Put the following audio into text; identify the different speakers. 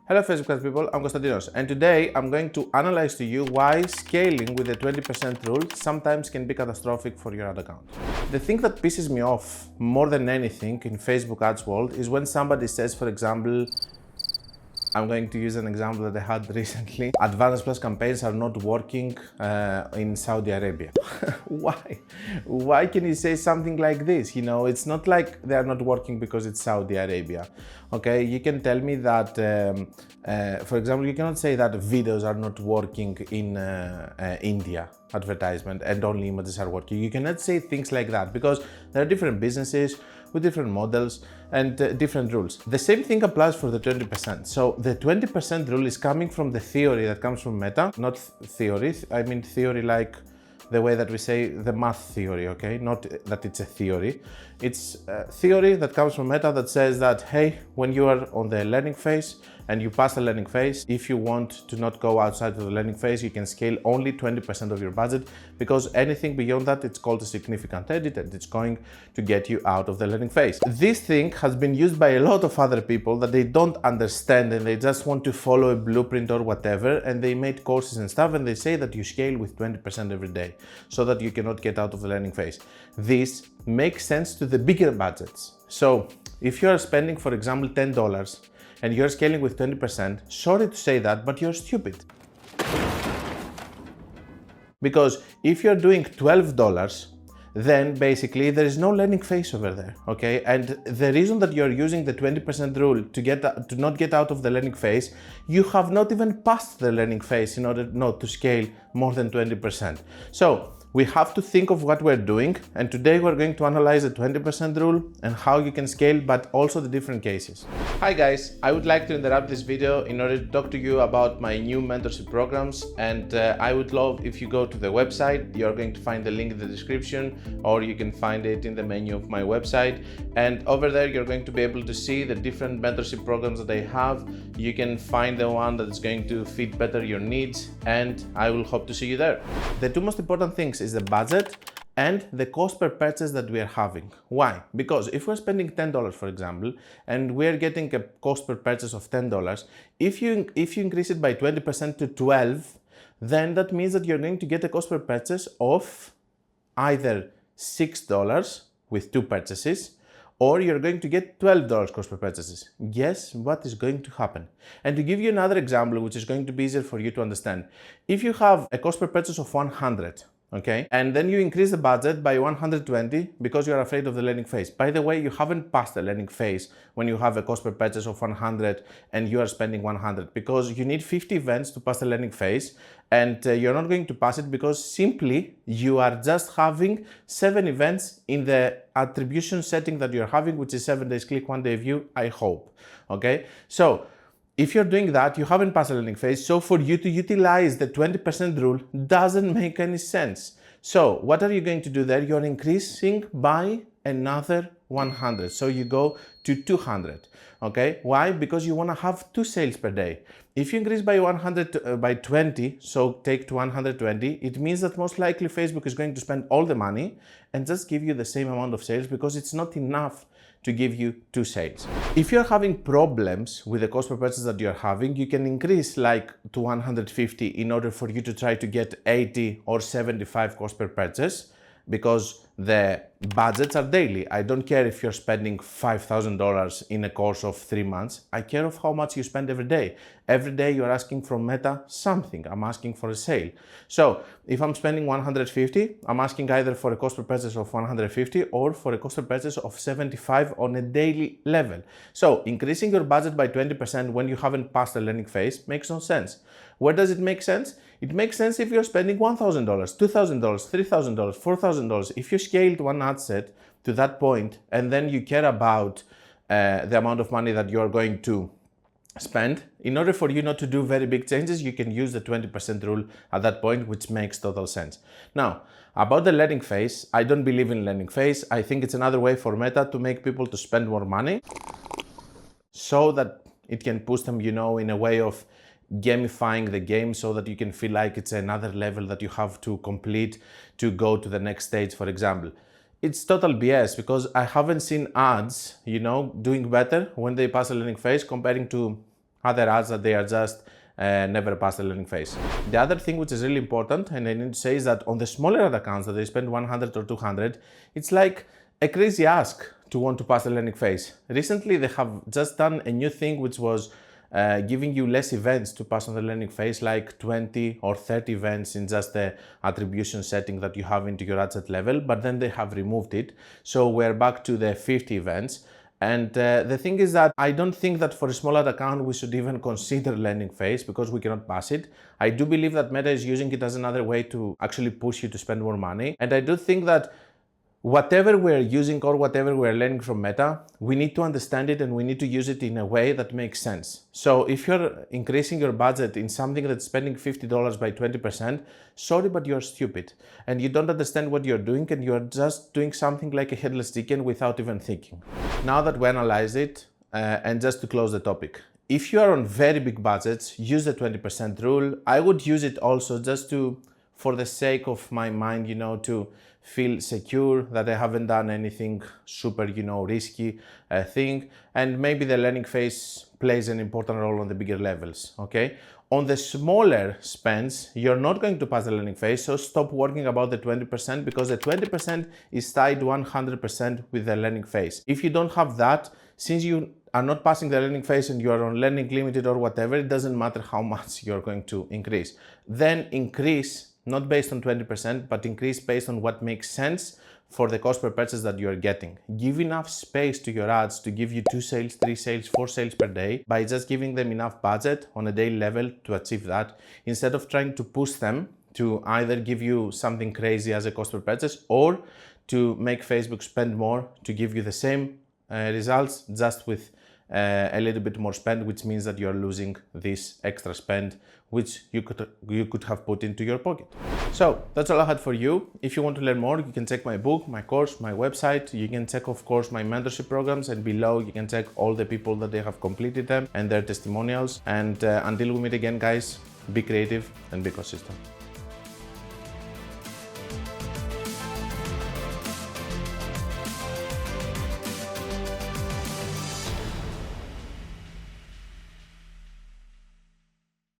Speaker 1: Hello Facebook people, I'm Konstantinos, and today I'm going to analyze to you why scaling with the 20% rule sometimes can be catastrophic for your ad account. The thing that pisses me off more than anything in Facebook ads world is when somebody says, for example, I'm going to use an example that I had recently. Advanced Plus campaigns are not working in Saudi Arabia. Why? Why can you say something like this? You know, it's not like they are not working because it's Saudi Arabia. Okay, you can tell me that, for example, you cannot say that videos are not working in India advertisement and only images are working. You cannot say things like that because there are different businesses with different models and different rules. The same thing applies for the 20%. So the 20% rule is coming from the theory that comes from Meta, not theory, I mean theory like the way that we say the math theory, okay? Not that it's a theory. It's a theory that comes from Meta that says that, hey, when you are on the learning phase and you pass the learning phase, if you want to not go outside of the learning phase, you can scale only 20% of your budget because anything beyond that, it's called a significant edit and it's going to get you out of the learning phase. This thing has been used by a lot of other people that they don't understand and they just want to follow a blueprint or whatever, and they made courses and stuff and they say that you scale with 20% every day so that you cannot get out of the learning phase. This makes sense to the bigger budgets. So if you are spending, for example, $10 and you're scaling with 20%, sorry to say that, but you're stupid. Because if you're doing $12, then basically there is no learning phase over there, okay? And the reason that you're using the 20% rule to not get out of the learning phase, you have not even passed the learning phase in order not to scale more than 20%. So we have to think of what we're doing, and today we're going to analyze the 20% rule and how you can scale, but also the different cases. Hi guys, I would like to interrupt this video in order to talk to you about my new mentorship programs, and I would love if you go to the website. You're going to find the link in the description, or you can find it in the menu of my website, and over there you're going to be able to see the different mentorship programs that I have. You can find the one that is going to fit better your needs, and I will hope to see you there. The two most important things is the budget and the cost per purchase that we are having. Why? Because if we're spending $10, for example, and we're getting a cost per purchase of $10, if you increase it by 20% to 12, then that means that you're going to get a cost per purchase of either $6 with two purchases, or you're going to get $12 cost per purchases. Guess what is going to happen? And to give you another example, which is going to be easier for you to understand, if you have a cost per purchase of 100, okay, and then you increase the budget by 120 because you're afraid of the learning phase. By the way, you haven't passed the learning phase when you have a cost per purchase of 100 and you are spending 100, because you need 50 events to pass the learning phase, and you're not going to pass it because simply you are just having 7 events in the attribution setting that you're having, which is 7 days click, 1 day view, I hope, okay? So if you're doing that, you haven't passed the learning phase, so for you to utilize the 20% rule doesn't make any sense. So what are you going to do there? You're increasing by another 100, so you go to 200, okay? Why? Because you want to have 2 sales per day. If you increase by 20, so take to 120, it means that most likely Facebook is going to spend all the money and just give you the same amount of sales because it's not enough to give you 2 sales. If you're having problems with the cost per purchase that you're having, you can increase like to 150 in order for you to try to get 80 or 75 cost per purchase, because the budgets are daily. I don't care if you're spending $5,000 in a course of 3 months. I care of how much you spend every day. Every day you're asking from Meta something. I'm asking for a sale. So if I'm spending 150, I'm asking either for a cost per purchase of 150 or for a cost per purchase of 75 on a daily level. So increasing your budget by 20% when you haven't passed the learning phase makes no sense. Where does it make sense? It makes sense if you're spending $1,000, $2,000, $3,000, $4,000. If you scaled one ad set to that point and then you care about the amount of money that you're going to spend, in order for you not to do very big changes, you can use the 20% rule at that point, which makes total sense. Now, about the learning phase, I don't believe in learning phase. I think it's another way for Meta to make people to spend more money so that it can push them, you know, in a way of gamifying the game so that you can feel like it's another level that you have to complete to go to the next stage, for example. It's total BS because I haven't seen ads, you know, doing better when they pass a learning phase comparing to other ads that they are just never past the learning phase. The other thing which is really important, and I need to say, is that on the smaller ad accounts that they spend 100 or 200, it's like a crazy ask to want to pass the learning phase. Recently, they have just done a new thing which was giving you less events to pass on the learning phase, like 20 or 30 events in just the attribution setting that you have into your ad set level, but then they have removed it. So we're back to the 50 events. And the thing is that I don't think that for a small ad account we should even consider learning phase because we cannot pass it. I do believe that Meta is using it as another way to actually push you to spend more money. And I do think that whatever we're using or whatever we're learning from Meta, we need to understand it and we need to use it in a way that makes sense. So if you're increasing your budget in something that's spending $50 by 20%, sorry, but you're stupid. And you don't understand what you're doing and you're just doing something like a headless chicken without even thinking. Now that we analyze it, and just to close the topic, if you are on very big budgets, use the 20% rule. I would use it also just to, for the sake of my mind, to feel secure that I haven't done anything super, risky thing. And maybe the learning phase plays an important role on the bigger levels, okay? On the smaller spends, you're not going to pass the learning phase, so stop worrying about the 20% because the 20% is tied 100% with the learning phase. If you don't have that, since you are not passing the learning phase and you are on learning limited or whatever, it doesn't matter how much you're going to increase. Then increase not based on 20%, but increase based on what makes sense for the cost per purchase that you're getting. Give enough space to your ads to give you 2 sales, 3 sales, 4 sales per day by just giving them enough budget on a daily level to achieve that, instead of trying to push them to either give you something crazy as a cost per purchase or to make Facebook spend more to give you the same results just with a little bit more spend, which means that you're losing this extra spend which you could have put into your pocket. So that's all I had for you. If you want to learn more, you can check my book, my course, my website. You can check, of course, my mentorship programs, and below you can check all the people that they have completed them and their testimonials. And until we meet again, guys, be creative and be consistent.